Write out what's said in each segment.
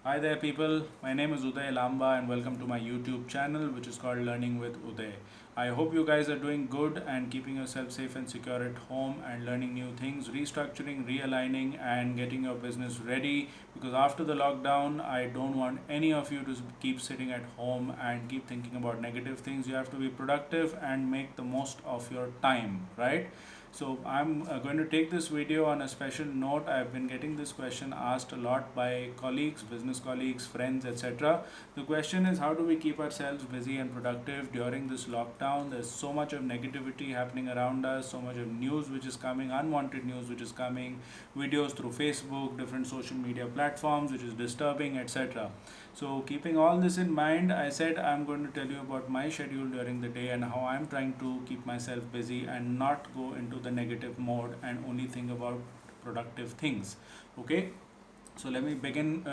Hi there, people. My name is Uday Lamba, and welcome to my YouTube channel, which is called Learning with Uday. I hope you guys are doing good and keeping yourself safe and secure at home and learning new things, restructuring, realigning, and getting your business ready. Because after the lockdown, I don't want any of you to keep sitting at home and keep thinking about negative things. You have to be productive and make the most of your time, right? So I'm going to take this video on a special note. I've been getting this question asked a lot by colleagues, business colleagues, friends, etc. The question is, how do we keep ourselves busy and productive during this lockdown? There's so much of negativity happening around us, so much of news which is coming, unwanted news which is coming, videos through Facebook, different social media platforms which is disturbing, etc. So keeping all this in mind, I said I'm going to tell you about my schedule during the day and how I'm trying to keep myself busy and not go into the negative mode and only think about productive things. Okay, so let me begin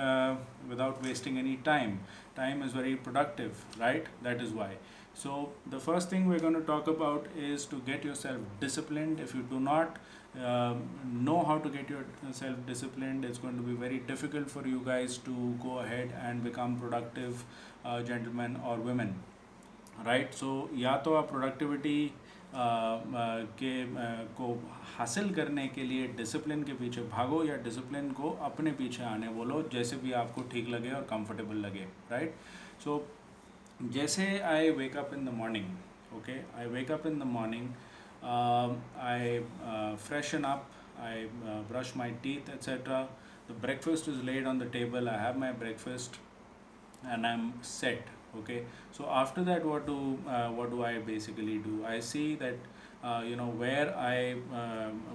without wasting any time. Time is very productive, right? That is why. So the first thing we're going to talk about is to get yourself disciplined. If you do not know how to get yourself disciplined, it's going to be very difficult for you guys to go ahead and become productive gentlemen or women, right so या तो आप productivity को हासिल करने के लिए discipline के पीछे भागो या डिसिप्लिन को अपने पीछे आने बोलो, जैसे भी आपको ठीक लगे और कंफर्टेबल लगे, राइट? सो जैसे I wake up in the morning, okay, I wake up in the morning, I freshen up, I brush my teeth, etc. The breakfast is laid on the table, I have my breakfast, and I'm set. Okay, so after that, what do I basically do? I see that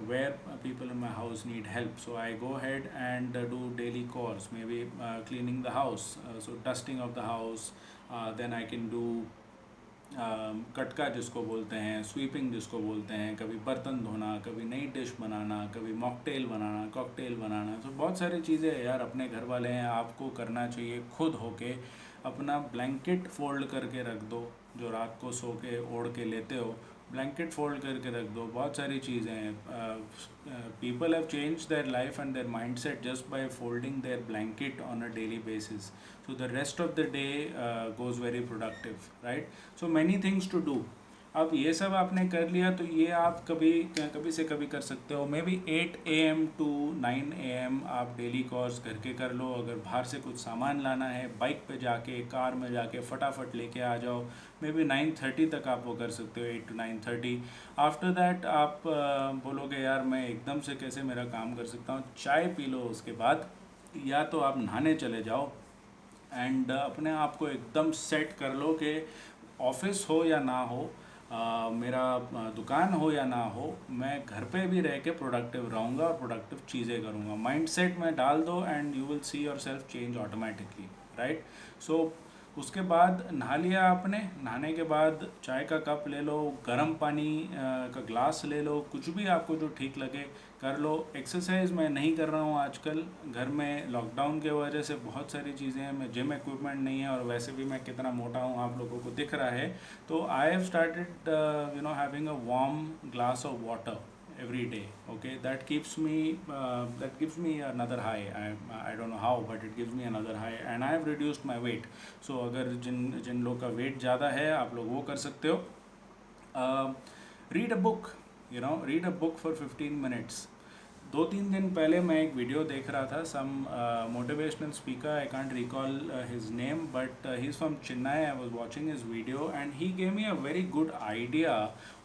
where people in my house need help, so I go ahead and do daily chores, maybe cleaning the house, so dusting of the house, then I can do कटका जिसको बोलते हैं, sweeping जिसको बोलते हैं, कभी बर्तन धोना, कभी नई डिश बनाना, कभी मॉकटेल बनाना, कॉकटेल बनाना। तो बहुत सारी चीज़ें हैं यार, अपने घर वाले हैं, आपको करना चाहिए खुद होके। अपना ब्लैंकेट फोल्ड करके रख दो, जो रात को सो के ओढ़ के लेते हो, ब्लैंकेट फोल्ड करके रख दो। बहुत सारी चीज़ें हैं। People have change their life and their mind set just by folding their blanket on a daily basis, so the rest of the day goes very productive, right? So many things to do. अब ये सब आपने कर लिया तो ये आप कभी कभी से कभी कर सकते हो। May be 8 AM to 9 AM आप डेली कोर्स घर के कर लो। अगर बाहर से कुछ सामान लाना है, बाइक पे जाके, कार में जाके फटाफट लेके आ जाओ। मे बी 9:30 तक आप वो कर सकते हो, 8 to 9:30। आफ्टर दैट आप बोलोगे यार मैं एकदम से कैसे मेरा काम कर सकता हूँ, चाय पी लो। उसके बाद या तो आप नहाने चले जाओ एंड अपने आप को एकदम सेट कर लो कि ऑफिस हो या ना हो, मेरा दुकान हो या ना हो, मैं घर पे भी रह के प्रोडक्टिव रहूँगा और प्रोडक्टिव चीज़ें करूँगा। माइंडसेट में डाल दो and you will see yourself change automatically, right? So उसके बाद नहा लिया आपने, नहाने के बाद चाय का कप ले लो, गर्म पानी का ग्लास ले लो, कुछ भी आपको जो ठीक लगे कर लो। एक्सरसाइज मैं नहीं कर रहा हूँ आजकल, घर में लॉकडाउन के वजह से बहुत सारी चीज़ें हैं, मैं जिम इक्विपमेंट नहीं है और वैसे भी मैं कितना मोटा हूँ आप लोगों को दिख रहा है। तो I have started having a warm glass of water every day. Okay, that gives me another high. I don't know how, but it gives me another high and I have reduced my weight. So अगर जिन लोग का wait ज़्यादा है, आप लोग वो कर सकते हो। Read a book, read a book for 15 minutes। 2-3 दिन पहले मैं एक वीडियो देख रहा था, some motivational speaker, I can't recall his name, but he is from Chennai. I was watching his video and he gave me a very good idea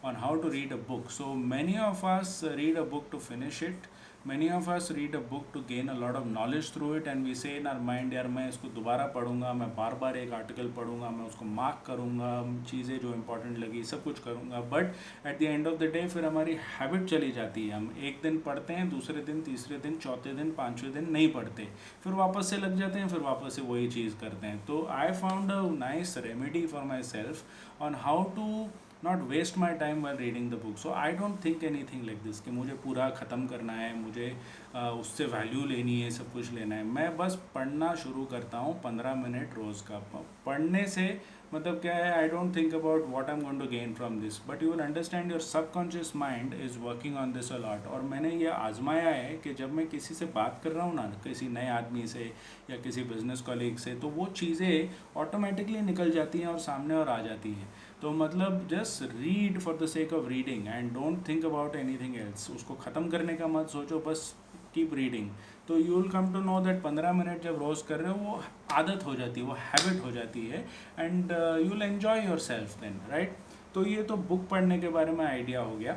on how to read a book. So many of us read a book to finish it. Many of us read a book to gain a lot of knowledge through it and we say in our mind, यार मैं इसको दोबारा पढ़ूंगा, मैं बार बार एक article पढ़ूंगा, मैं उसको मार्क करूंगा, चीज़ें जो इंपॉर्टेंट लगी सब कुछ करूंगा। But at the end of the day फिर हमारी हैबिट चली जाती है, हम एक दिन पढ़ते हैं, दूसरे दिन, तीसरे दिन, चौथे दिन, पाँचवें दिन नहीं पढ़ते, फिर वापस से लग जाते हैं, फिर वापस से वही चीज़ करते हैं। तो I found a nice remedy for myself on how to not waste my time while reading the book. So I don't think anything like this कि मुझे पूरा ख़त्म करना है, मुझे उससे वैल्यू लेनी है, सब कुछ लेना है। मैं बस पढ़ना शुरू करता हूँ 15 मिनट रोज़ का। पढ़ने से मतलब क्या है, I don't think about what I am going to gain from this, but you will understand your subconscious mind is working on this a lot. और मैंने ये आजमाया है कि जब मैं किसी से बात कर रहा हूँ ना, किसी नए आदमी से या किसी बिजनेस कॉलीग से, तो वो चीज़ें ऑटोमेटिकली निकल जाती हैं और सामने और आ जाती हैं। तो मतलब just read for the sake of reading and don't think about anything else. उसको ख़त्म करने का मत सोचो, बस कीप रीडिंग। तो you will come to know that 15 minute जब रोज़ कर रहे हो वो आदत हो जाती है, वो हैबिट हो जाती है, and you will enjoy yourself then, right. तो ये तो बुक पढ़ने के बारे में आइडिया हो गया।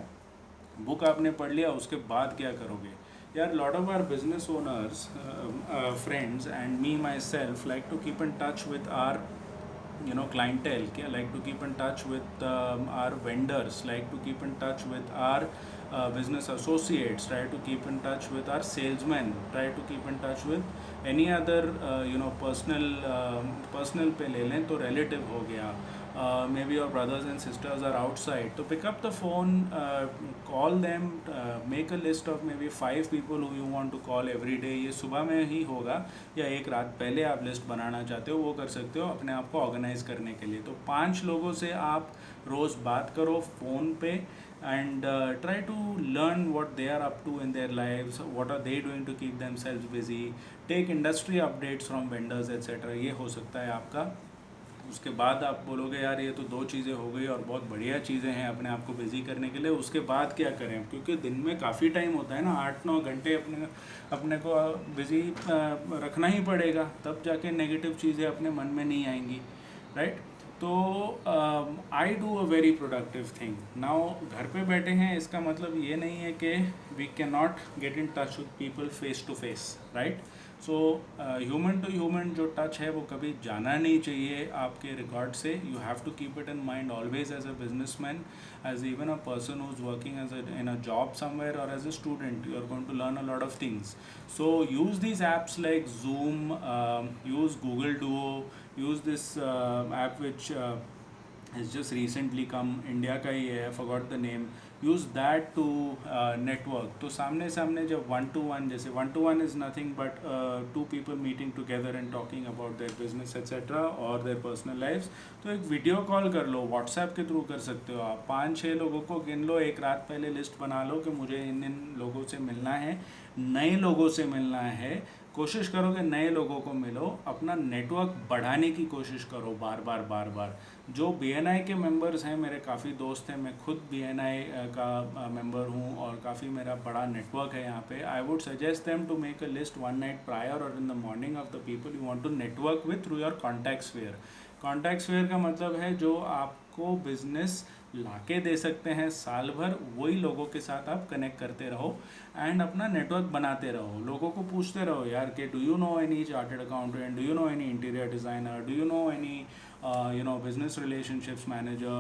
बुक आपने पढ़ लिया, उसके बाद क्या करोगे यार? Lot of our business owners friends and me myself like to keep in touch with our clientele, like to keep in touch with our vendors, like to keep in touch with our business associates, try to keep in touch with our salesmen, try to keep in touch with any other personal पे ले लें तो relative हो गया, maybe your brothers and sisters are outside, to pick up the phone, call them, make a list of maybe 5 people who you want to call every day। ये सुबह में ही होगा या एक रात पहले आप लिस्ट बनाना चाहते हो, वो कर सकते हो अपने आप को ऑर्गेनाइज करने के लिए। तो 5 लोगों से आप रोज़ बात करो फ़ोन पे, and try to learn what they are up to in their lives, what are they doing to keep themselves busy, take industry updates from vendors etcetera. ये हो सकता है आपका। उसके बाद आप बोलोगे यार ये तो 2 चीज़ें हो गई और बहुत बढ़िया चीज़ें हैं अपने आप को बिज़ी करने के लिए, उसके बाद क्या करें? क्योंकि दिन में काफ़ी टाइम होता है ना, 8-9 घंटे अपने अपने को बिज़ी रखना ही पड़ेगा, तब जाके नेगेटिव चीज़ें अपने मन में नहीं आएंगी, राइट। तो I do a very productive thing now. घर पे बैठे हैं इसका मतलब ये नहीं है कि we cannot get in touch with people face to face, right. So human to human जो टच है वो कभी जाना नहीं चाहिए आपके रिकॉर्ड से। You have to keep it in mind always as a businessman, as even a person who's working in a job somewhere, or as a student, you are going to learn a lot of things. So use these apps like Zoom, use Google Duo, use this app which has just recently come, India का ही है, I forgot the name। use that to network। तो सामने सामने जब 1-to-1, जैसे 1-to-1 is nothing but 2 people meeting together and talking about their business etc or their personal lives, तो एक video call कर लो, व्हाट्सएप के थ्रू कर सकते हो आप। 5-6 लोगों को गिन लो, एक रात पहले लिस्ट बना लो कि मुझे इन इन लोगों से मिलना है, नए लोगों से मिलना है। कोशिश करो कि नए लोगों को मिलो, अपना नेटवर्क बढ़ाने की कोशिश करो बार बार बार बार। जो BNI के मेंबर्स हैं, मेरे काफ़ी दोस्त हैं, मैं खुद BNI का मेंबर हूँ और काफ़ी मेरा बड़ा नेटवर्क है यहाँ पे। I would suggest them to make a list 1 night prior और in the morning of the people you want to network with through your contact sphere. Contact sphere का मतलब है जो आपको बिजनेस लाके दे सकते हैं साल भर, वही लोगों के साथ आप कनेक्ट करते रहो एंड अपना नेटवर्क बनाते रहो। लोगों को पूछते रहो यार कि do you know any chartered accountant, do you know any interior designer, do you know any business relationships manager,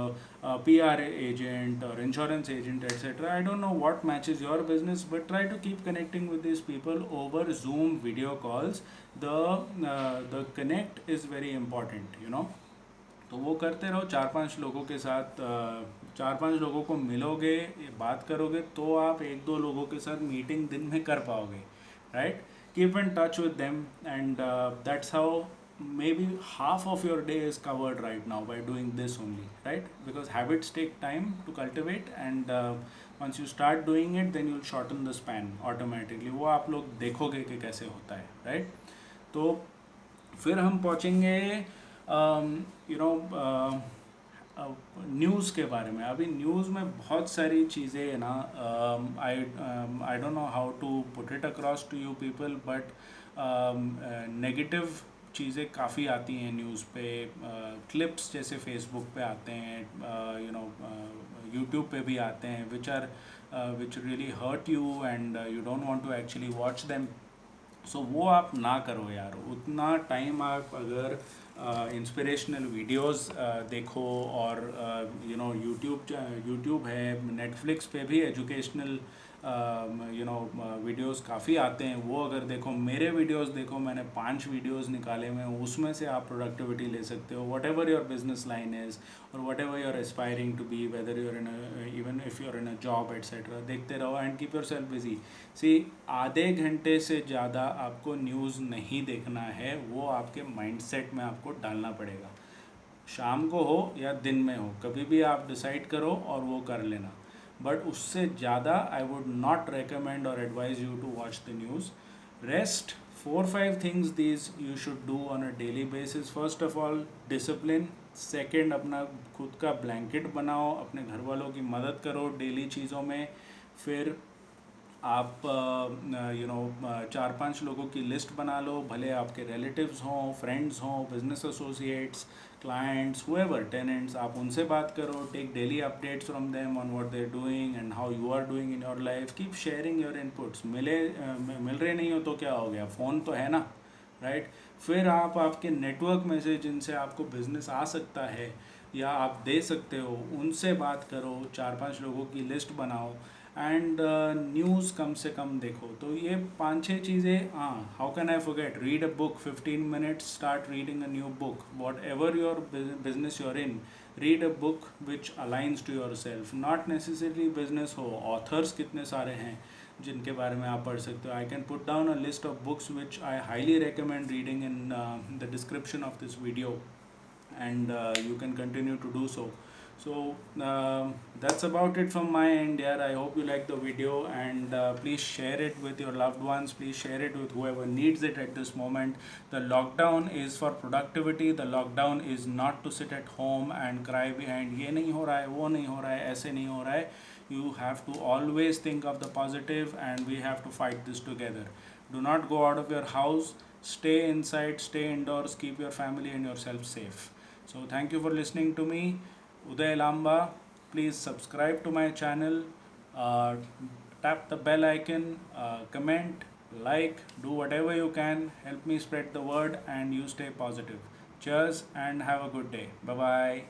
PR agent or insurance agent etc. I don't know what matches your business, but try to keep connecting with these people over Zoom video calls। The connect is very important। तो वो करते रहो 4-5 लोगों के साथ, 4-5 लोगों को मिलोगे, बात करोगे, तो आप 1-2 लोगों के साथ मीटिंग दिन में कर पाओगे, right. Keep in touch with them and that's how maybe half of your day is covered right now by doing this only, right? Because habits take time to cultivate, and once you start doing it then you'll shorten the span automatically। वो आप लोग देखोगे कि कैसे होता है, right? तो फिर हम पहुँचेंगे न्यूज़ के बारे में। अभी न्यूज़ में बहुत सारी चीज़ें है ना, I don't know how to put it across to you people, but negative चीज़ें काफ़ी आती हैं न्यूज़ पे। क्लिप्स जैसे फेसबुक पे आते हैं, यूट्यूब पे भी आते हैं, which really hurt you and you don't want to actually watch them. So वो आप ना करो यार। उतना टाइम आप अगर इंस्पिरेशनल वीडियोस देखो, और यूट्यूब है, नेटफ्लिक्स पे भी एजुकेशनल वीडियोस काफ़ी आते हैं, वो अगर देखो, मेरे वीडियोस देखो, मैंने 5 वीडियोस निकाले हुए हैं, उसमें से आप प्रोडक्टिविटी ले सकते हो, whatever your business line is और whatever you are aspiring to be, whether you're in even if you're in a job etcetera, देखते रहो and keep yourself busy. See, आधे घंटे से ज़्यादा आपको न्यूज़ नहीं देखना है, वो आपके माइंडसेट में आपको डालना पड़ेगा। शाम को हो या दिन में हो, कभी भी आप डिसाइड करो और वो कर लेना। बट उससे ज़्यादा आई वुड नॉट recommend और advise you to watch the news. Rest, 4-5 things these you should do on a daily basis. First of all, discipline. Second, अपना खुद का ब्लैंकेट बनाओ, अपने घर वालों की मदद करो डेली चीज़ों में। फिर आप 4-5 लोगों की लिस्ट बना लो, भले आपके रिलेटिव्स हों, फ्रेंड्स हों, business associates, clients, whoever, tenants, आप उनसे बात करो, take daily updates from them on what they're doing and how you are doing in your life, keep sharing your inputs। मिल रहे नहीं हो तो क्या हो गया, फ़ोन तो है ना, राइट। फिर आप आपके नेटवर्क में से जिनसे आपको बिजनेस आ सकता है या आप दे सकते हो, उनसे बात करो, 4-5 लोगों की लिस्ट बनाओ एंड न्यूज़ कम से कम देखो। तो ये 5-6 चीज़ें, हाँ, how can I forget, read a book, 15 minutes, start reading a new book, whatever your business you're in, read a book which aligns to yourself, not necessarily business हो। Authors कितने सारे हैं जिनके बारे में आप पढ़ सकते हो। I can put down a list of books which I highly recommend reading in the description of this video, and you can continue to do so. So that's about it from my end, yeah. I hope you like the video, and please share it with your loved ones, please share it with whoever needs it at this moment. The lockdown is for productivity, the lockdown is not to sit at home and cry behind ये नहीं हो रहा है, वो नहीं हो रहा है, ऐसे नहीं हो रहा है. You have to always think of the positive, and we have to fight this together. Do not go out of your house, stay inside, stay indoors, keep your family and yourself safe. So thank you for listening to me, Uday Lamba. Please subscribe to my channel, uh, tap the bell icon, comment, like, do whatever you can. Help me spread the word, and you stay positive. Cheers and have a good day. Bye bye.